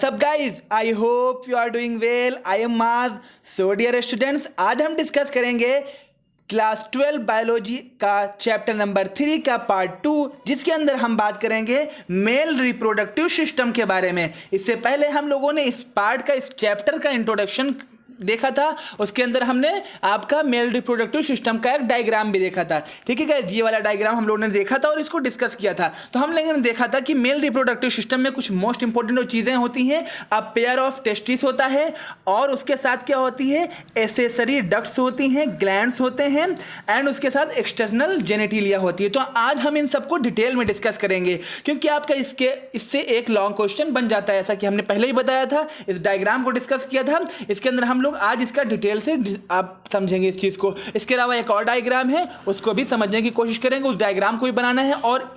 What's up guys? I hope you are doing well. I am Maz. So dear students, आज हम discuss करेंगे class 12 biology का chapter number 3 का part 2, जिसके अंदर हम बात करेंगे मेल रिप्रोडक्टिव सिस्टम के बारे में। इससे पहले हम लोगों ने इस पार्ट का, इस चैप्टर का इंट्रोडक्शन देखा था। उसके अंदर हमने आपका मेल रिप्रोडक्टिव सिस्टम का एक डायग्राम भी देखा था। ठीक है गाइस, ये वाला डायग्राम हम लोगों ने देखा था और इसको डिस्कस किया था। तो हम लोगों ने देखा था कि मेल रिप्रोडक्टिव सिस्टम में कुछ मोस्ट इंपॉर्टेंट चीज़ें होती हैं। अब पेयर ऑफ टेस्टिस होता है और उसके साथ क्या होती है, एसेसरी डक्ट्स होती हैं, ग्लैंड्स होते हैं एंड उसके साथ एक्सटर्नल जेनेटिलिया होती है। तो आज हम इन सबको डिटेल में डिस्कस करेंगे, क्योंकि आपका इससे एक लॉन्ग क्वेश्चन बन जाता है, ऐसा कि हमने पहले ही बताया था। इस डायग्राम को डिस्कस किया था। इसके अंदर हम आज इसका डिटेल से आप समझेंगे इस चीज को। इसके अलावा एक और डायग्राम है, उसको भी समझने की कोशिश करेंगे। उस डायग्राम को भी बनाना है और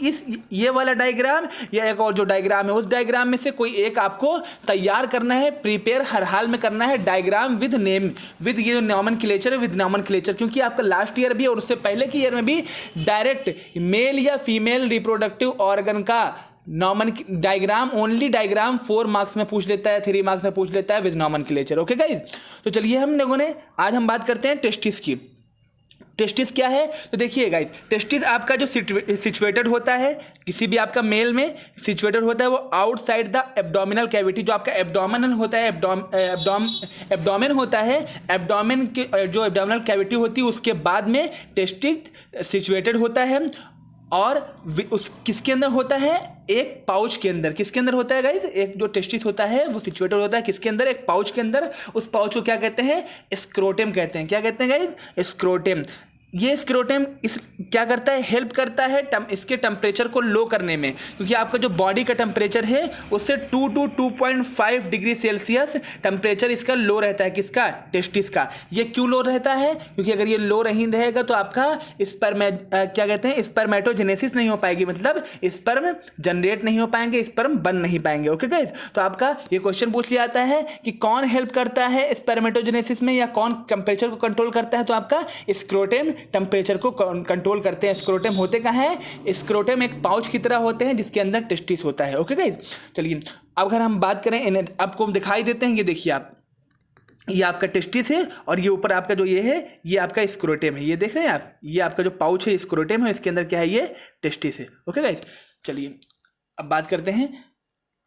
ये वाला डायग्राम या एक और जो डायग्राम है, उस डायग्राम में से कोई एक आपको तैयार करना है, प्रिपेयर हर हाल में करना है। डायग्राम विद नेम, विद ये जो नॉमेनक्लेचर है, विद नॉमेनक्लेचर, क्योंकि आपका लास्ट ईयर भी और उससे पहले के ईयर में भी डायरेक्ट मेल या फीमेल रिप्रोडक्टिव ऑर्गन का नॉमन डायग्राम, ओनली डायग्राम 4 मार्क्स में पूछ लेता है, 3 मार्क्स में पूछ लेता है विद नॉमेनक्लेचर। ओके गाइज, तो चलिए हम लोगों ने आज हम बात करते हैं टेस्टिस की। टेस्टिस क्या है? तो देखिए गाइज, टेस्टिस आपका जो सिचुएटेड होता है, किसी भी आपका मेल में सिचुएटेड होता है वो आउटसाइड द एब्डोमिनल कैविटी। जो आपका एब्डोमिनल होता है, एब्डोमेन होता है, एब्डोमेन के जो एब्डोमिनल कैविटी होती है उसके बाद में टेस्टिस सिचुएटेड होता है। और उस किसके अंदर होता है? एक पाउच के अंदर। किसके अंदर होता है गाइज? एक जो टेस्टिस होता है वो सिचुएटेड होता है किसके अंदर? एक पाउच के अंदर। उस पाउच को क्या कहते हैं? स्क्रोटेम कहते हैं। क्या कहते हैं गाइज? स्क्रोटेम। ये स्क्रोटेम क्या करता है? हेल्प करता है इसके टेम्परेचर को लो करने में, क्योंकि आपका जो बॉडी का टेम्परेचर है उससे 2 to 2.5 डिग्री सेल्सियस टेम्परेचर इसका लो रहता है। किसका? टेस्टिस का। ये क्यों लो रहता है? क्योंकि अगर ये लो नहीं रहेगा तो आपका क्या कहते हैं, स्पर्मेटोजेनेसिस नहीं हो पाएगी, मतलब स्पर्म जनरेट नहीं हो पाएंगे, स्पर्म बन नहीं पाएंगे। ओके गाइज, तो आपका ये क्वेश्चन पूछ लिया जाता है कि कौन हेल्प करता है स्पर्मेटोजेनेसिस में या कौन टेम्परेचर को कंट्रोल करता है? तो आपका स्क्रोटेम टेम्परेचर को कंट्रोल करते हैं। स्क्रोटेम होते कहाँ है? स्क्रोटेम एक पाउच की तरह होते हैं जिसके अंदर टेस्टिस होता है। ओके गाइस, चलिए अब अगर हम बात करें, आपको दिखाई देते हैं, ये देखिए आप, ये आपका टेस्टिस है और ये ऊपर आपका जो ये है, ये आपका स्क्रोटेम है। ये देख रहे हैं आप, ये आपका जो पाउच है स्क्रोटेम है, इसके अंदर क्या है? ये टेस्टिस है। ओके गाइस, चलिए अब बात करते हैं।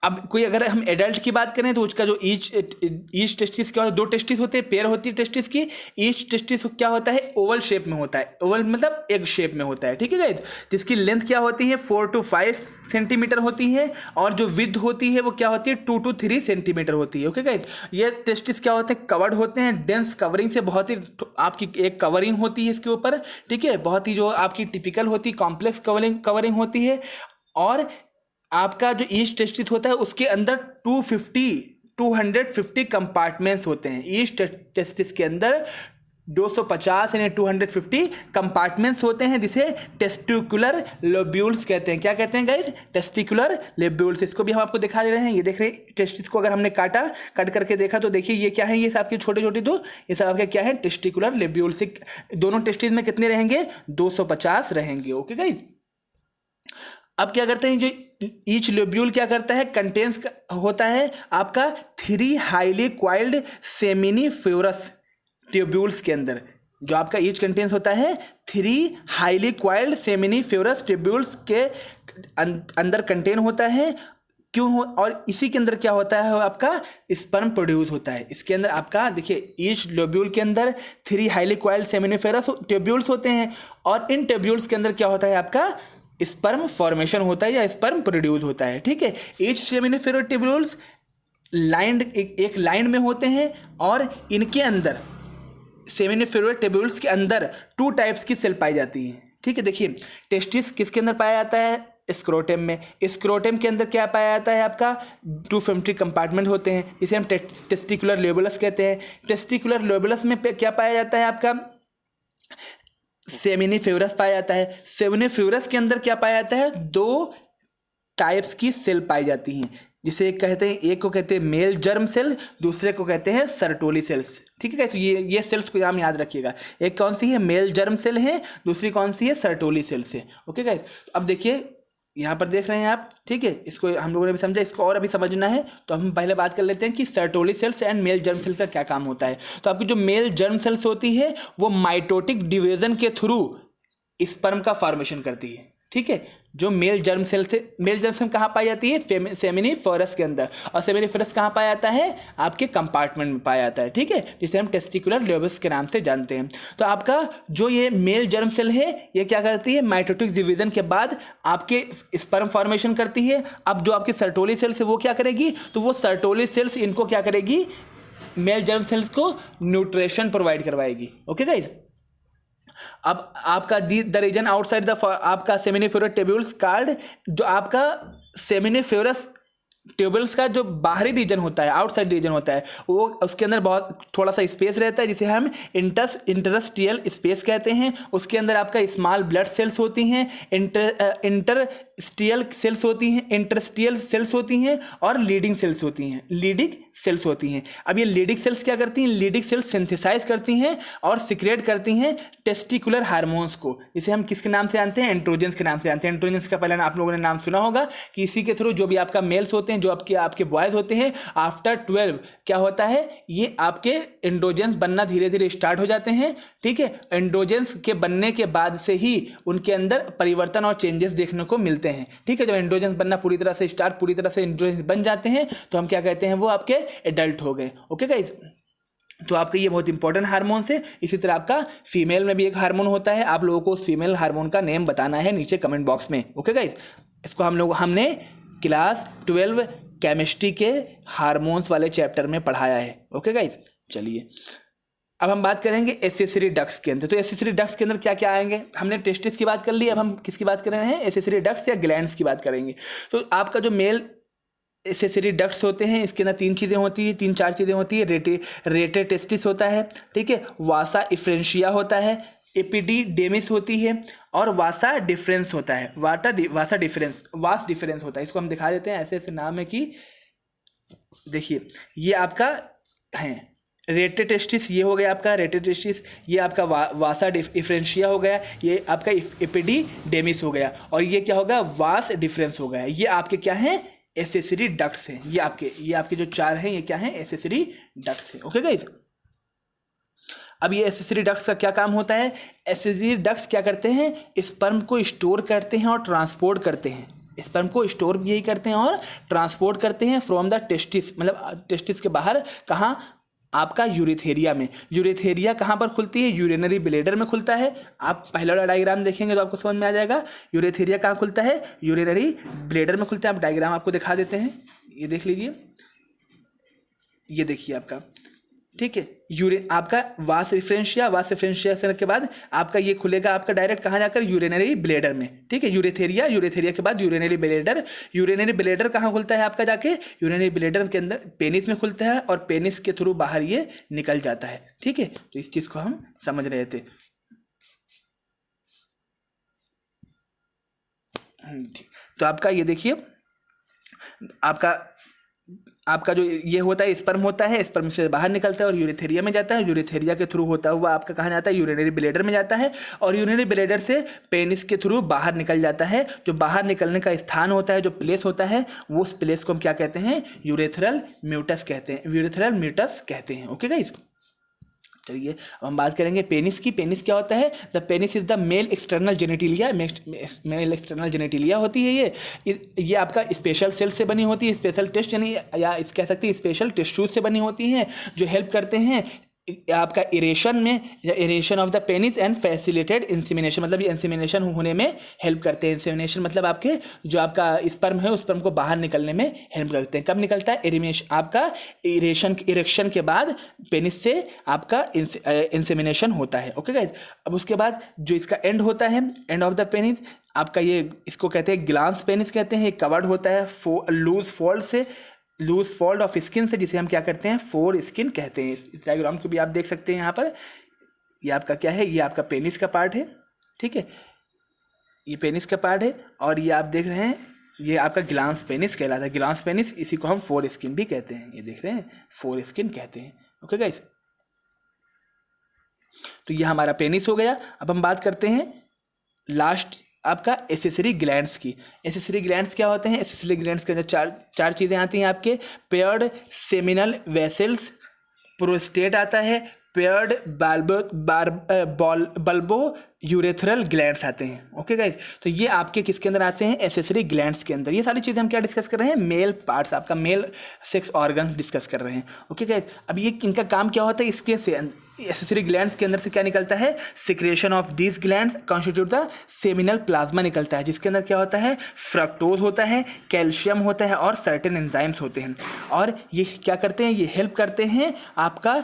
अब कोई अगर हम एडल्ट की बात करें तो उसका जो ईच टेस्टिस क्या होता है? 2 टेस्टिस होते हैं, पेयर होती है टेस्टिस की। ईच टेस्टिस क्या होता है? ओवल शेप में होता है। ओवल मतलब एग शेप में होता है। ठीक है गाइस, जिसकी लेंथ क्या होती है? 4 to 5 सेंटीमीटर होती है और जो विड्थ होती है वो क्या होती है? 2 to 3 सेंटीमीटर होती है। ओके गाइस, ये टेस्टिस क्या होते हैं? कवर्ड होते हैं डेंस कवरिंग से। बहुत ही आपकी एक कवरिंग होती है इसके ऊपर। ठीक है, बहुत ही जो आपकी टिपिकल होती है, कॉम्प्लेक्स कवरिंग होती है। और आपका जो ईच टेस्टिस होता है उसके अंदर 250 कंपार्टमेंट्स होते हैं। ईच टेस्टिस के अंदर 250 यानी 250 कंपार्टमेंट्स होते हैं, जिसे टेस्टिकुलर लोब्यूल्स कहते हैं। क्या कहते हैं गाइज? Testicular lobules. इसको भी हम आपको दिखा दे रहे हैं। ये देख रहे हैं टेस्टिस को अगर हमने कट करके देखा तो देखिए ये क्या है? ये सब आपके छोटे छोटे दो, ये सब आपके क्या है? Testicular lobules. दोनों टेस्टिस में कितने रहेंगे? 250 रहेंगे। ओके गाइज, अब क्या करते हैं, जो ईच लोब्यूल क्या करता है? कंटेंस होता है आपका 3 हाईली क्वाइल्ड सेमिनिफेरस ट्यूब्यूल्स के अंदर। जो आपका ईच कंटेंस होता है 3 हाईली क्वाइल्ड सेमिनिफेरस ट्यूब्यूल्स के अंदर कंटेन होता है। क्यों हो? और इसी के अंदर क्या होता है? आपका स्पर्म प्रोड्यूस होता है। इसके अंदर आपका देखिए, ईच लोब्यूल के अंदर 3 हाईली क्वाइल्ड सेमिनिफेरस ट्यूब्यूल्स होते हैं और इन ट्यूब्यूल्स के अंदर क्या होता है? आपका स्पर्म फॉर्मेशन होता है या स्पर्म प्रोड्यूस होता है। ठीक है, ईच सेमिनिफेरस ट्यूब्यूल्स लाइंड एक लाइन में होते हैं और इनके अंदर सेमिनिफेरस ट्यूब्यूल्स के अंदर 2 टाइप्स की सेल पाई जाती हैं। ठीक है, देखिए टेस्टिस किसके अंदर पाया जाता है? स्क्रोटेम में। स्क्रोटेम के अंदर क्या पाया जाता है? आपका 250 कंपार्टमेंट होते हैं, इसे हम टेस्टिकुलर लोबुलस कहते हैं। टेस्टिकुलर लोबुलस में क्या पाया जाता है? आपका सेमिनिफेरस पाया जाता है। सेमिनिफेरस के अंदर क्या पाया जाता है? 2 टाइप्स की सेल पाई जाती हैं, जिसे कहते हैं, एक को कहते हैं मेल जर्म सेल, दूसरे को कहते हैं सर्टोली सेल्स। ठीक है गाइस, ये सेल्स को नाम याद रखिएगा। एक कौन सी है? मेल जर्म सेल है, दूसरी कौन सी है? सर्टोली सेल्स है। ओके गाइस, अब देखिए यहाँ पर देख रहे हैं आप, ठीक है। इसको हम लोगों ने भी समझा, इसको और अभी समझना है तो हम पहले बात कर लेते हैं कि Sertoli cells and male germ cells का क्या काम होता है। तो आपकी जो मेल जर्म सेल्स होती है वो माइटोटिक डिवीजन के थ्रू स्पर्म का फॉर्मेशन करती है, ठीक है। जो मेल जर्म सेल कहाँ पाई जाती है, सेमिनिफेरस के अंदर, और सेमिनिफेरस कहाँ पाया जाता है, आपके कंपार्टमेंट में पाया जाता है, ठीक है, जिसे हम टेस्टिकुलर लोबस के नाम से जानते हैं। तो आपका जो ये मेल जर्म सेल है ये क्या करती है, माइटोटिक डिवीजन के बाद आपके स्पर्म फॉर्मेशन करती है। अब जो आपकी सर्टोली सेल्स है वो क्या करेगी, तो वो सर्टोली सेल्स इनको क्या करेगी, मेल जर्म सेल्स को न्यूट्रिशन प्रोवाइड करवाएगी। ओके गाइस, अब आपका द रीजन आउटसाइड द आपका सेमिनिफेरस ट्यूब्यूल्स कार्ड, जो आपका सेमिनिफेरस ट्यूबल्स का जो बाहरी रीजन होता है, आउटसाइड रीजन होता है, वो उसके अंदर बहुत थोड़ा सा स्पेस रहता है जिसे हम इंटरस्टियल स्पेस कहते हैं। उसके अंदर आपका स्मॉल ब्लड सेल्स होती हैं, इंटरस्टियल सेल्स होती हैं और लीडिंग सेल्स होती हैं। अब ये लीडिंग सेल्स क्या करती हैं, लीडिंग सेल्स सिंथेसाइज करती हैं और सिक्रेट करती हैं टेस्टिकुलर हार्मोन्स को, जिसे हम किसके नाम से जानते हैं, एंड्रोजन्स के नाम से जानते हैं। एंड्रोजन्स का पहले आप लोगों ने नाम सुना होगा कि इसी के थ्रू जो भी आपका मेल्स होते हैं, जो आपके बॉयज होते हैं, आफ्टर 12 क्या होता है, ये आपके एंड्रोजन्स बनना धीरे धीरे स्टार्ट हो जाते हैं, ठीक है। एंड्रोजन्स के बनने के बाद से ही उनके अंदर परिवर्तन और चेंजेस देखने को मिलते हैं, ठीक है। जब एंड्रोजन्स बनना पूरी तरह से एंड्रोजन्स बन जाते हैं तो हम क्या कहते हैं, वो आपके एडल्ट हो गए। ओके गाइस, तो आपका ये बहुत इंपॉर्टेंट हार्मोन्स है। इसी तरह आपका फीमेल में भी एक हार्मोन होता है, आप लोगों को उस फीमेल हार्मोन का नेम बताना है नीचे कमेंट बॉक्स में। ओके गाइस, इसको हमने क्लास 12 केमिस्ट्री के हार्मोन्स वाले चैप्टर में पढ़ाया है। ओके गाइस, चलिए अब हम बात करेंगे एसेसरी डक्ट्स के अंदर। तो एसेसरी डक्ट्स के अंदर क्या क्या आएंगे, हमने टेस्टिस की बात कर ली, अब हम किसकी बात कर रहे हैं, एसेसरी डक्ट्स या ग्लैंड्स की बात करेंगे। तो आपका जो मेल एसेसरी डक्ट्स होते हैं, इसके अंदर तीन चार चीज़ें होती है। रेटे टेस्टिस होता है, ठीक है, वासा इफ्रेंशिया होता है, एपिडिडेमिस होती है और वासा डिफरेंस होता है। वास डिफरेंस होता है। इसको हम दिखा देते हैं, ऐसे नाम है कि देखिए ये आपका है रेटे टेस्टिस, ये हो गया आपका रेटे टेस्टिस, ये आपका वासा डिफरेंशिया हो गया, ये आपका एपिडिडेमिस हो गया, और ये क्या होगा, वास डिफरेंस हो गया। ये आपके क्या हैं, एसेसरी डक्ट्स हैं। ये आपके जो चार हैं ये क्या हैं, एसेसरी डक्ट्स हैं। ओके गाइस, अब ये एसेसरी डक्ट्स का क्या काम होता है, एसेसरी डक्ट्स क्या करते हैं, स्पर्म को स्टोर करते हैं और ट्रांसपोर्ट करते हैं। स्पर्म को स्टोर भी यही करते हैं और ट्रांसपोर्ट करते हैं फ्रॉम द टेस्टिस, मतलब टेस्टिस के बाहर, कहाँ, आपका यूरेथेरिया में। यूरेथेरिया कहाँ पर खुलती है, यूरिनरी ब्लेडर में खुलता है। आप पहला वाला डायग्राम देखेंगे तो आपको समझ में आ जाएगा यूरेथेरिया कहाँ खुलता है, यूरिनरी ब्लेडर में खुलता है। आप डायग्राम आपको दिखा देते हैं, ये देख लीजिए, ये देखिए आपका, ठीक है, आपका वास डिफरेंशिया के बाद आपका ये खुलेगा आपका डायरेक्ट कहाँ जाकर, यूरिनरी ब्लेडर में, ठीक है। यूरेथेरिया के बाद यूरिनरी ब्लेडर कहाँ खुलता है आपका जाके, यूरिनरी ब्लेडर के अंदर पेनिस में खुलता है और पेनिस के थ्रू बाहर ये निकल जाता है, ठीक है। तो इस चीज को हम समझ रहे थे। तो आपका ये देखिए, आपका जो ये होता है स्पर्म होता है, स्पर्म से बाहर निकलता है और यूरेथेरिया में जाता है। यूरेथेरिया के थ्रू होता हुआ आपका कहाँ जाता है, यूरिनरी ब्लेडर में जाता है, और यूरिनरी ब्लेडर से पेनिस के थ्रू बाहर निकल जाता है। जो बाहर निकलने का स्थान होता है, जो प्लेस होता है, वो उस प्लेस को हम क्या कहते हैं, यूरेथ्रल म्यूटस कहते हैं। ओके गाइस, चलिए अब हम बात करेंगे पेनिस की। पेनिस क्या होता है, the penis is the male external genitalia होती है। ये आपका स्पेशल सेल से बनी होती है, स्पेशल टेस्ट यानी या कह सकते हैं स्पेशल टिश्यूज से बनी होती हैं, जो हेल्प करते हैं आपका erection of the penis and facilitated insemination, मतलब ये इंसेमिनेशन होने में हेल्प करते हैं। इंसेमिनेशन मतलब आपके जो आपका स्पर्म है उस स्पर्म को बाहर निकलने में हेल्प करते हैं। कब निकलता है, आपका इरेक्शन के बाद पेनिस से आपका इंसेमिनेशन होता है। ओके गाइस, अब उसके बाद जो इसका एंड होता है, एंड ऑफ द पेनिस आपका, ये इसको कहते हैं ग्लांस पेनिस कहते हैं। कवर्ड होता है लूज फोल्ड ऑफ स्किन से, जिसे हम क्या करते हैं, फोर स्किन कहते हैं। इस डायग्राम को भी आप देख सकते हैं यहाँ पर। ये आपका क्या है, ये आपका पेनिस का पार्ट है, ठीक है, ये पेनिस का पार्ट है, और ये आप देख रहे हैं ये आपका ग्लांस पेनिस कहलाता है। ग्लांस पेनिस, इसी को हम फोर स्किन भी कहते हैं। ये देख रहे हैं, फोर स्किन कहते हैं। ओके गाइस, तो ये हमारा पेनिस हो गया। अब हम बात करते हैं लास्ट आपका एसेसरी ग्लैंड्स की। एसेसरी ग्लैंड्स क्या होते हैं? एसेसरी ग्लैंड्स के अंदर चार चीज़ें आती हैं आपके। पेयर्ड सेमिनल वेसल्स, प्रोस्टेट आता है, पेयर्ड बल्बो यूरेथ्रल ग्लैंड्स आते हैं। ओके गाइज, तो ये आपके किसके अंदर आते हैं? एसेसरी ग्लैंड्स के अंदर। ये सारी चीज़ें हम क्या डिस्कस कर रहे हैं? मेल पार्ट्स, आपका मेल सेक्स ऑर्गन डिस्कस कर रहे हैं। ओके गाइज, अब ये इनका काम क्या होता है? इसके से एसेसरी ग्लैंड्स के अंदर से क्या निकलता है? Secretion of these glands constitute the seminal plasma निकलता है, जिसके अंदर क्या होता है? फ्रक्टोज होता है, कैल्शियम होता है और सर्टेन एंजाइम्स होते हैं। और ये क्या करते हैं? ये हेल्प करते हैं आपका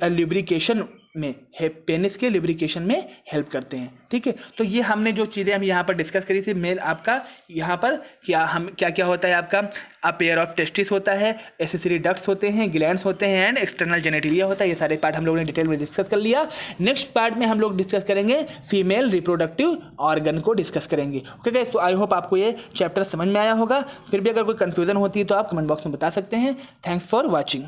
लुब्रिकेशन में, पेनिस के लुब्रिकेशन में हेल्प करते हैं। ठीक है, तो ये हमने जो चीज़ें हम यहाँ पर डिस्कस करी थी, मेल आपका यहाँ पर क्या क्या होता है? आपका अ पेयर ऑफ टेस्टिस होता है, एसेसरी डक्ट्स होते हैं, ग्लैंड्स होते हैं एंड एक्सटर्नल जेनेटिलिया होता है। ये सारे पार्ट हम लोगों ने डिटेल में डिस्कस कर लिया। नेक्स्ट पार्ट में हम लोग डिस्कस करेंगे फीमेल रिप्रोडक्टिव ऑर्गन को डिस्कस करेंगे। ओके गाइस, तो आई होप आपको ये चैप्टर समझ में आया होगा। फिर भी अगर कोई कन्फ्यूजन होती है तो आप कमेंट बॉक्स में बता सकते हैं। Thanks for watching.